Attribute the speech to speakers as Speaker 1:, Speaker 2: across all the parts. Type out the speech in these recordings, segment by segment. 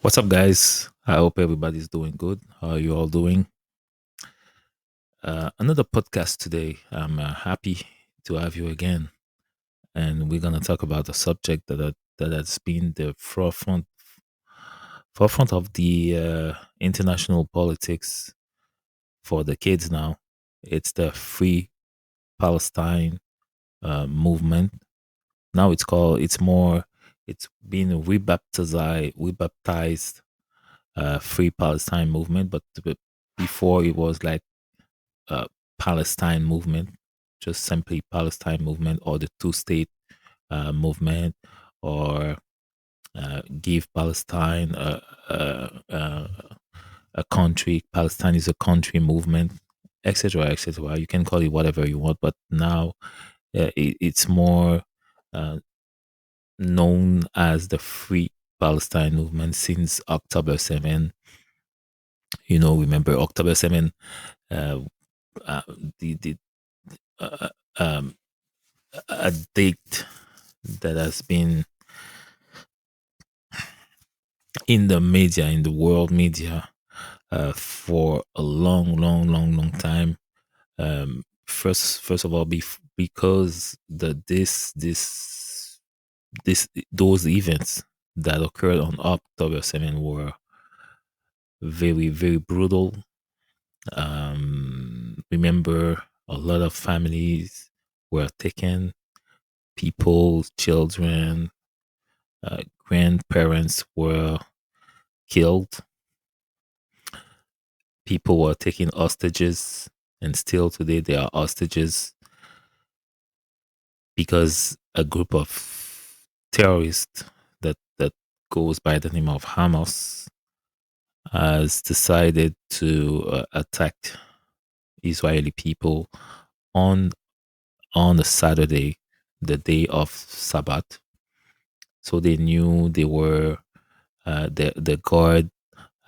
Speaker 1: What's up, guys? I hope everybody's doing good. How are you all doing? Another podcast today. I'm happy to have you again, and we're gonna talk about a subject that has been the forefront of the international politics for the kids now. It's the Free Palestine movement. Now it's been rebaptized Free Palestine movement, but before it was like uh, Palestine movement, just simply Palestine movement, or the two state movement, or give Palestine a country. Palestine is a country movement, etc., etc. You can call it whatever you want, but now it's more uh, known as the Free Palestine movement since October 7. Remember October 7, uh, uh, the uh, um, a date that has been in the media, in the world media, for a long, long, long, long time. First of all, because this those events that occurred on October 7 were very, very brutal. Remember, a lot of families were taken, people, children, grandparents were killed, people were taken hostages, and still today they are hostages because a group of terrorists that goes by the name of Hamas has decided to attack Israeli people on on a Saturday, the day of Sabbath. So they knew they were the guard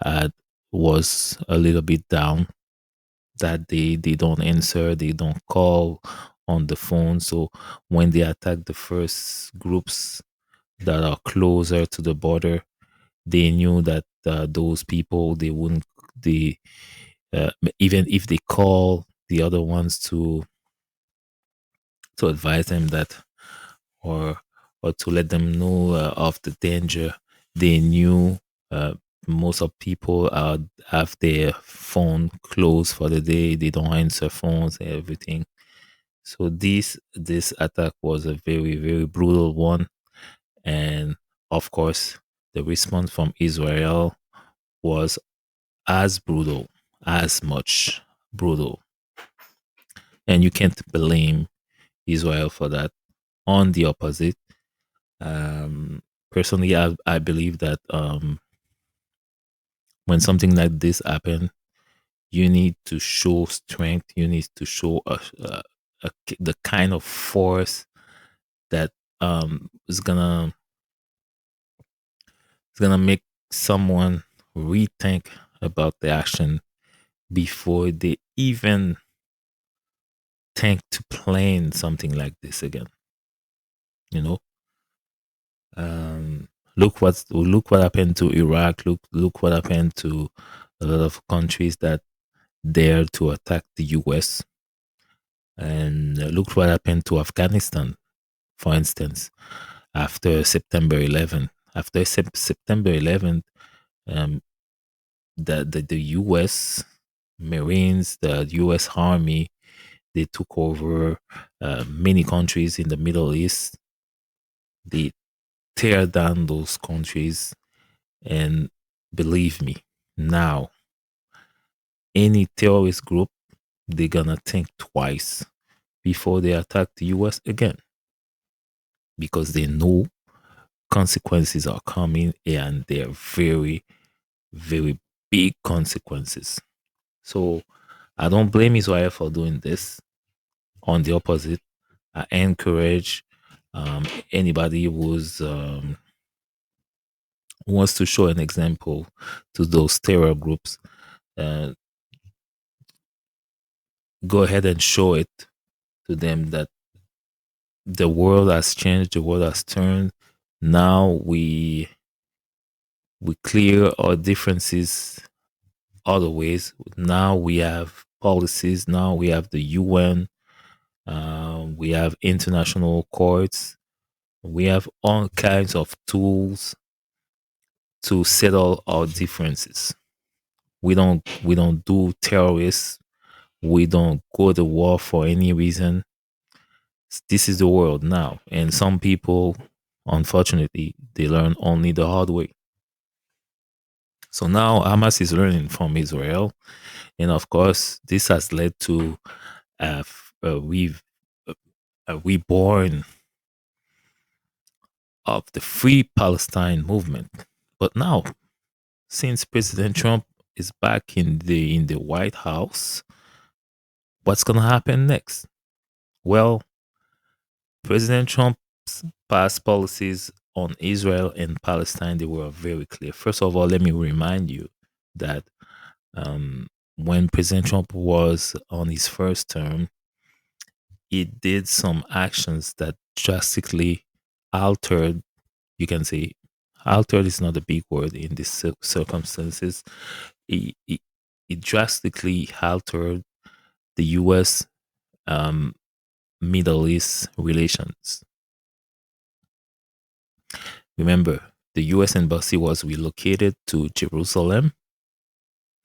Speaker 1: had was a little bit down that they don't answer, they don't call on the phone. So when they attack the first groups that are closer to the border, they knew that those people they wouldn't they uh, even if they call the other ones to advise them that or or to let them know of the danger. They knew uh, most of people have their phone closed for the day. They don't answer phones and everything. So this attack was a very, very brutal one, and of course the response from Israel was as brutal, as much brutal, and you can't blame Israel for that. On the opposite, Um, personally, I believe that when something like this happen, you need to show strength. You need to show the kind of force that is gonna make someone rethink about the action before they even think to plan something like this again. You know, um, look what happened to Iraq. Look what happened to a lot of countries that dare to attack the US. And look what happened to Afghanistan, for instance, after September 11th. After September 11th, um, the US Marines, the US Army, they took over many countries in the Middle East. They tear down those countries. And believe me, now, any terrorist group, they're gonna think twice before they attack the US again because they know consequences are coming and they're very, very big consequences. So I don't blame Israel for doing this. On the opposite, I encourage anybody who wants to show an example to those terror groups. Uh, Go ahead and show it to them that the world has changed, the world has turned. Now We clear our differences other ways. Now we have policies. Now we have the UN. We have international courts. We have all kinds of tools to settle our differences. We don't do terrorists. We don't go to war for any reason. This is the world now, and some people, unfortunately, they learn only the hard way. So now Hamas is learning from Israel, and of course, this has led to we've a reborn of the Free Palestine movement. But now, since President Trump is back in the White House, what's gonna happen next? Well, President Trump's past policies on Israel and Palestine, they were very clear. First of all, let me remind you that um, when President Trump was on his first term, he did some actions that drastically altered, you can say, altered is not a big word in these circumstances. It drastically altered the U.S. Um, Middle East relations. Remember, the U.S. Embassy was relocated to Jerusalem,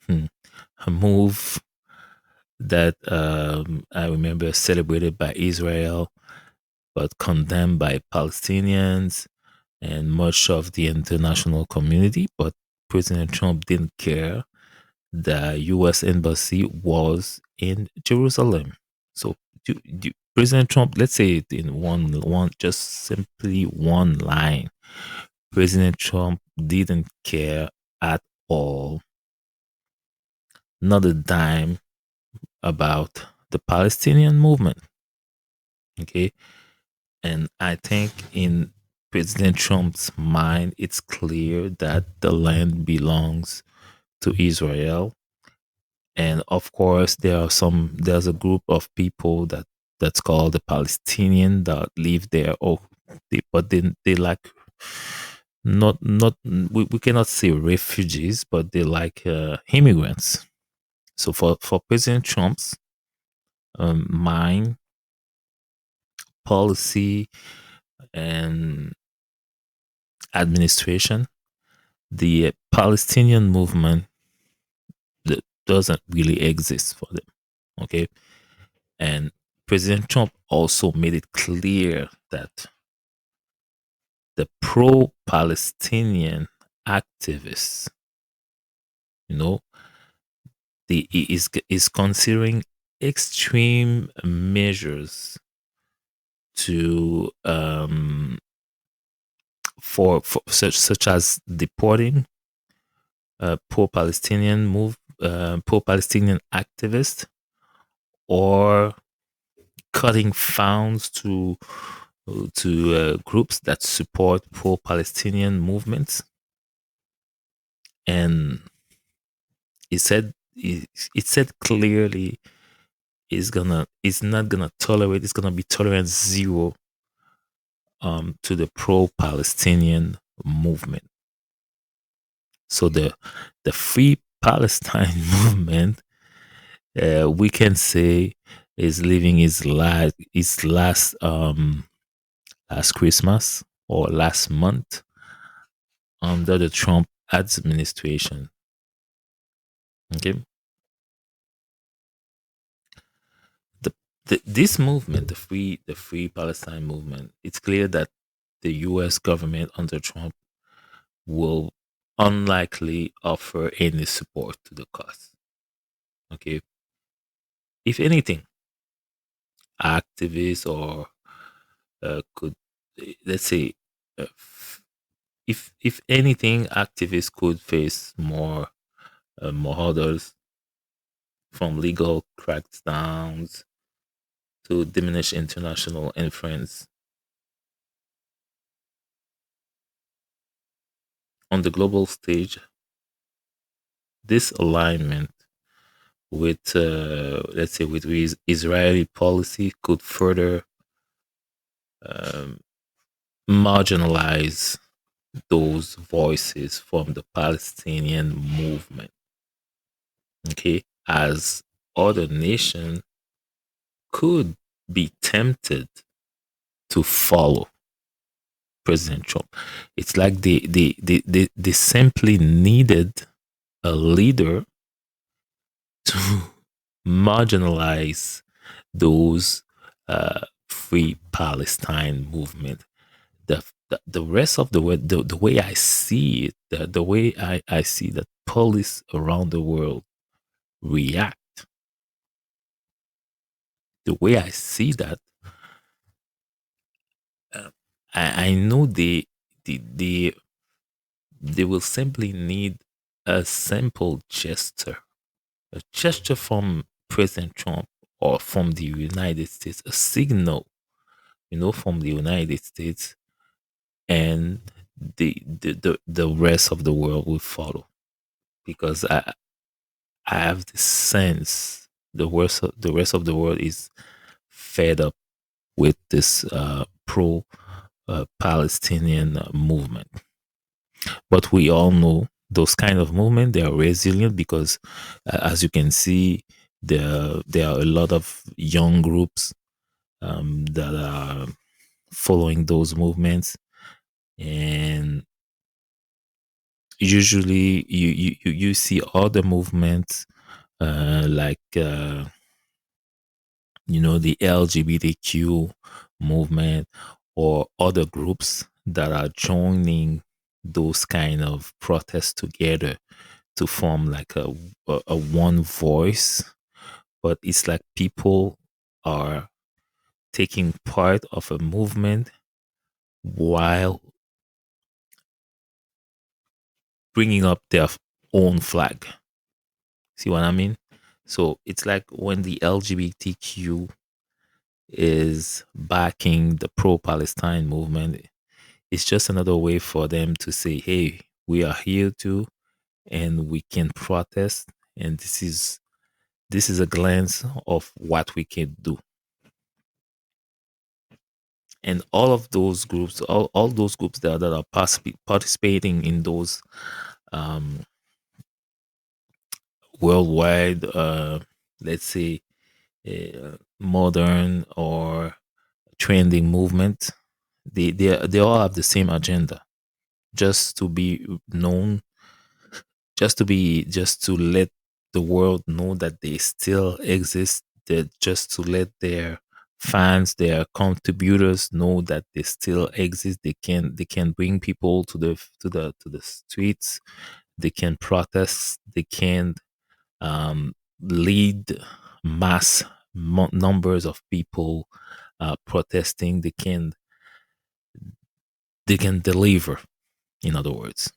Speaker 1: hmm, a move that I remember celebrated by Israel but condemned by Palestinians and much of the international community. But President Trump didn't care. The U.S. Embassy was in Jerusalem. So, President Trump, let's say it in just simply one line. President Trump didn't care at all, not a dime, about the Palestinian movement. Okay. And I think in President Trump's mind, it's clear that the land belongs to Israel. And of course, there's a group of people that's called the Palestinian that live there. Oh, but they like not we cannot say refugees, but they like immigrants. So for President Trump's mind, policy, and administration, the Palestinian movement doesn't really exist for them. Okay. And President Trump also made it clear that the pro Palestinian activists, you know, is considering extreme measures to for such as deporting pro Palestinian activists, or cutting funds to groups that support pro-Palestinian movements. And it said clearly it's not gonna tolerate, it's gonna be tolerance zero to the pro-Palestinian movement. So the Free Palestine movement, we can say, is living his last Christmas or last month under the Trump administration. Okay, the, this movement, the Free Palestine movement, it's clear that the U.S. government under Trump will unlikely offer any support to the cause. Okay, if anything, activists or could let's say uh, f- if anything, activists could face more hurdles, from legal crackdowns to diminish international influence on the global stage. This alignment with, let's say, with Israeli policy could further um, marginalize those voices from the Palestinian movement. Okay, as other nations could be tempted to follow President Trump. It's like they simply needed a leader to marginalize those free Palestine movement. The rest of the world, the way I see it, the way I see that police around the world react, the way I see that, uh, I know they will simply need a simple gesture, a gesture from President Trump or from the United States, a signal, from the United States, and the rest of the world will follow. Because I have this sense the rest of the world is fed up with this pro Palestinian movement. But we all know those kind of movement, they are resilient because, as you can see, there are a lot of young groups that are following those movements, and usually you see other movements like the LGBTQ movement or other groups that are joining those kind of protests together to form like a one voice. But it's like people are taking part of a movement while bringing up their own flag. See what I mean? So it's like when the LGBTQ is backing the pro Palestine movement, it's just another way for them to say, hey, we are here too and we can protest. And this is a glance of what we can do. And all of those groups, all those groups that are participating in those um, worldwide, let's say, modern or trending movement, they all have the same agenda, just to be known, just to let the world know that they still exist, that just to let their fans, their contributors know that they still exist. They can bring people to the streets. They can protest. They can lead mass numbers of people protesting. They can deliver, in other words.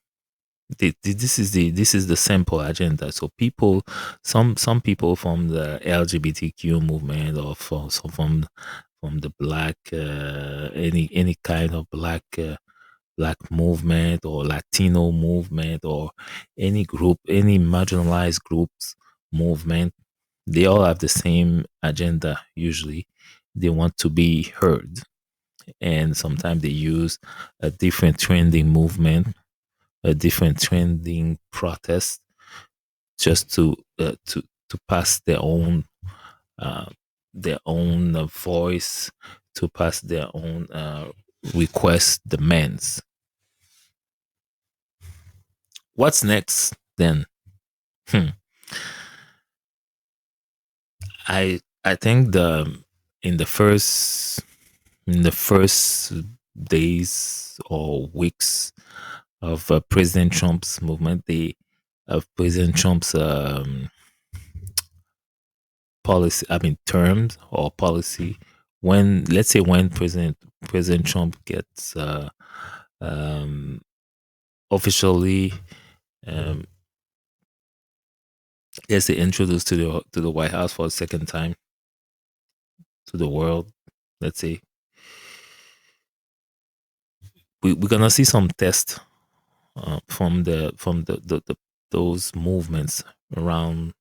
Speaker 1: This is the simple agenda. So people, some people from the LGBTQ movement, or from the black, any kind of black movement or Latino movement, or any group, any marginalized groups movement, they all have the same agenda. Usually they want to be heard, and sometimes they use a different trending movement, a different trending protest, just to pass uh, their own voice, to pass their own request, demands. What's next then? Hmm. I think in the first in the first days or weeks of President Trump's movement, of President Trump's policy, I mean terms or policy, when, let's say, when President Trump gets um, officially, um, let's say, introduced to the White House for a second time to the world, let's say, we're gonna see some tests from the those movements around,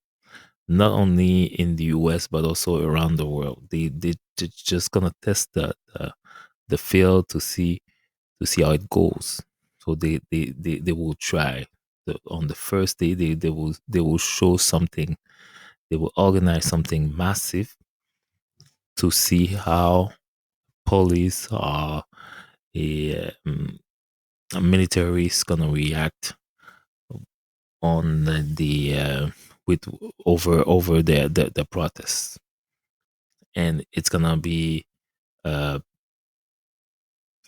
Speaker 1: not only in the US but also around the world. They're just gonna test the field to see how it goes. So they will try. On the first day, they will show something. They will organize something massive to see how police or a military is gonna react on with over the protests, and it's gonna be a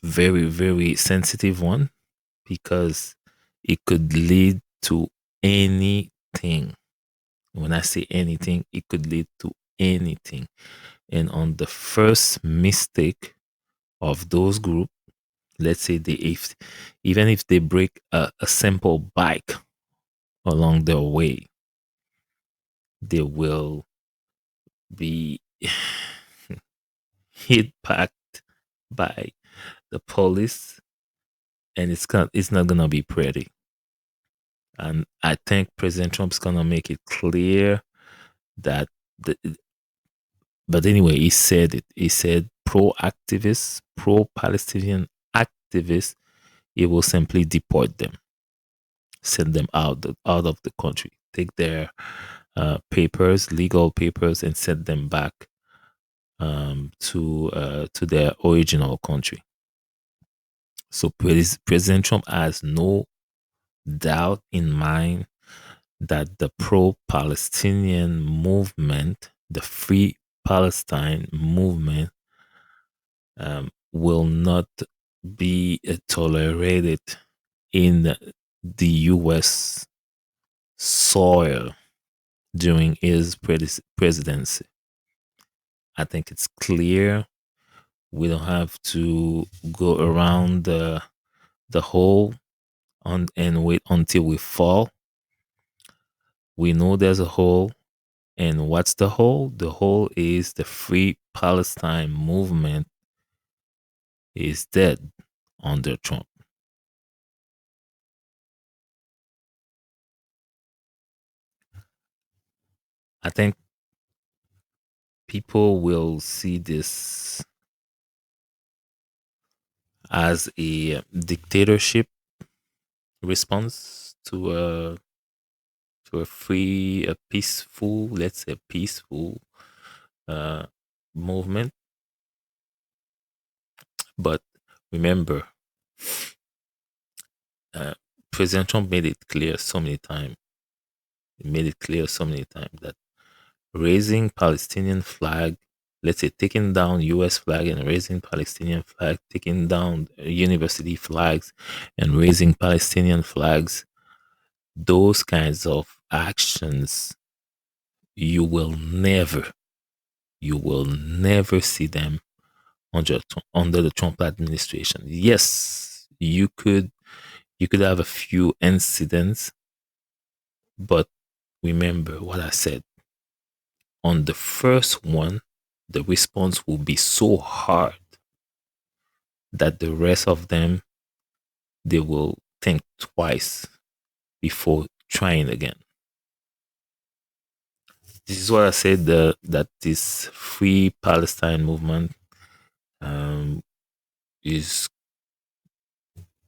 Speaker 1: very sensitive one because it could lead to anything. When I say anything, it could lead to anything. And on the first mistake of those group, let's say if even if they break a simple bike along their way, they will be hit back by the police, and it's not gonna be pretty. And I think President Trump's gonna make it clear that the, but anyway, he said it. He said pro activists, pro Palestinian activists, he will simply deport them, send them out of the country, take their papers, legal papers, and send them back to their original country. So President Trump has no doubt in mind that the pro-Palestinian movement, the Free Palestine movement, will not be tolerated in the U.S. soil during his presidency. I think it's clear. We don't have to go around the hole and wait until we fall. We know there's a hole. And what's the hole? The hole is the Free Palestine movement is dead under Trump. I think people will see this as a dictatorship response to a free, a peaceful, let's say peaceful uh, movement. But remember, uh, President Trump made it clear so many times. He made it clear so many times that raising Palestinian flag, let's say taking down U.S. flag and raising Palestinian flag, taking down university flags and raising Palestinian flags, those kinds of actions, you will never, you will never see them under the Trump administration. Yes, you could have a few incidents, but remember what I said. On the first one, the response will be so hard that the rest of them they will think twice before trying again. This is what I said that this Free Palestine movement um, is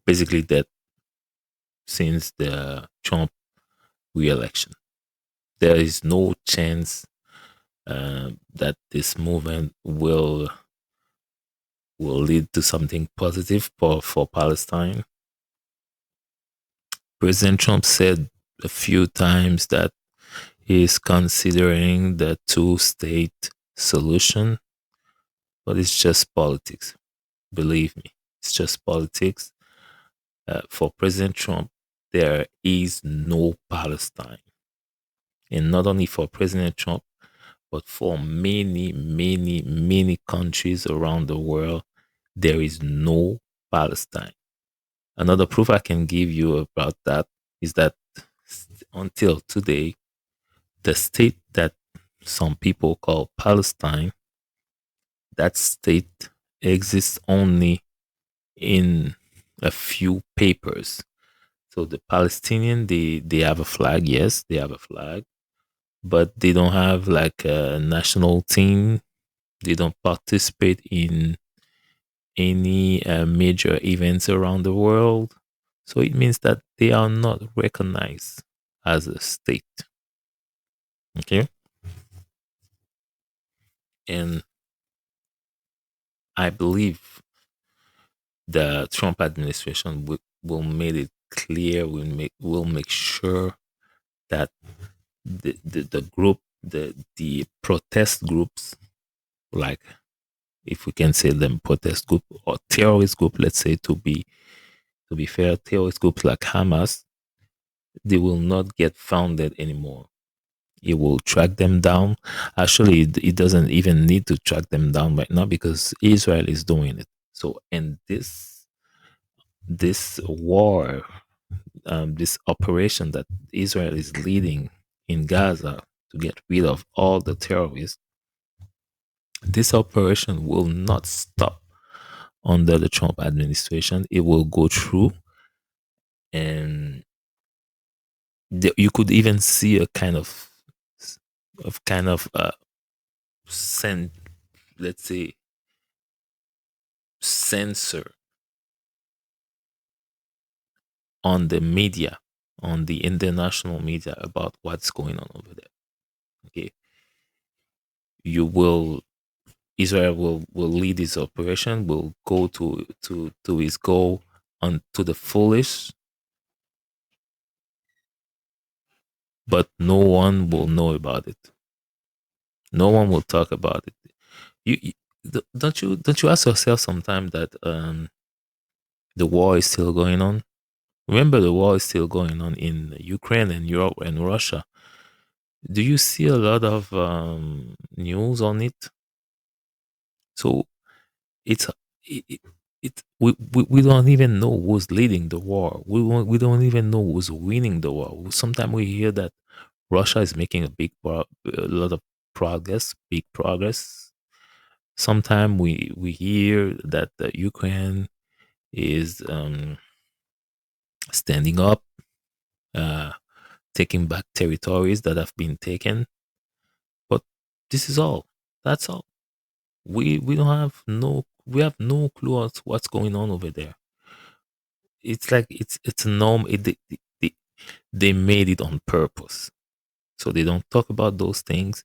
Speaker 1: basically dead since the Trump re-election. There is no chance that this movement will lead to something positive for Palestine. President Trump said a few times that he is considering the two-state solution, but it's just politics. Believe me, it's just politics. For President Trump, there is no Palestine. And not only for President Trump, but for many countries around the world, there is no Palestine. Another proof I can give you about that is that until today, the state that some people call Palestine, that state exists only in a few papers. So the Palestinian, they have a flag. Yes, they have a flag, but they don't have like a national team. They don't participate in any major events around the world. So it means that they are not recognized as a state. Okay. And I believe the Trump administration will make it clear, will make sure that the group, the protest groups, like, if we can say them protest group or terrorist group, let's say, to be fair, terrorist groups like Hamas, they will not get founded anymore. It will track them down. Actually, it doesn't even need to track them down right now because Israel is doing it. So, in this war, this operation that Israel is leading in Gaza to get rid of all the terrorists, this operation will not stop under the Trump administration. It will go through, and you could even see a kind of sen- let's say censor on the media, on the international media about what's going on over there. Okay, you will Israel will lead this operation, will go to his goal on to the fullest, but no one will know about it. No one will talk about it. Don't you ask yourself sometime that the war is still going on? Remember, the war is still going on in Ukraine and Europe and Russia. Do you see a lot of news on it? So it's it, it, we don't even know who's leading the war. We don't even know who's winning the war. Sometimes we hear that Russia is making a lot of progress, big progress. Sometimes we hear that the Ukraine is standing up, uh, taking back territories that have been taken. But this is all. That's all. We don't have no we have no clue what's going on over there. It's like it's a norm. They made it on purpose, so they don't talk about those things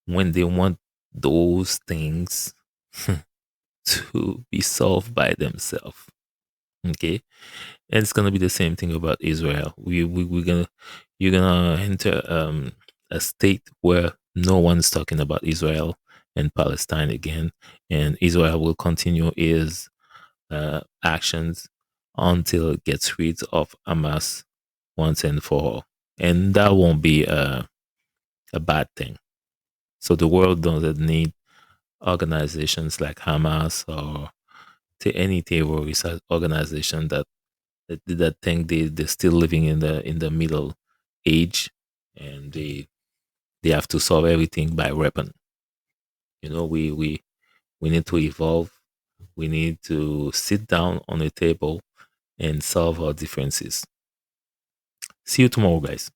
Speaker 1: when they want those things to be solved by themselves. Okay, and it's gonna be the same thing about Israel. We're gonna you're gonna enter a state where no one's talking about Israel and Palestine again, and Israel will continue its actions until it gets rid of Hamas once and for all, and that won't be a bad thing. So the world doesn't need organizations like Hamas or to any terrorist organization that think they're still living in the middle age, and they have to solve everything by weapon. We need to evolve. We need to sit down on a table and solve our differences. See you tomorrow, guys.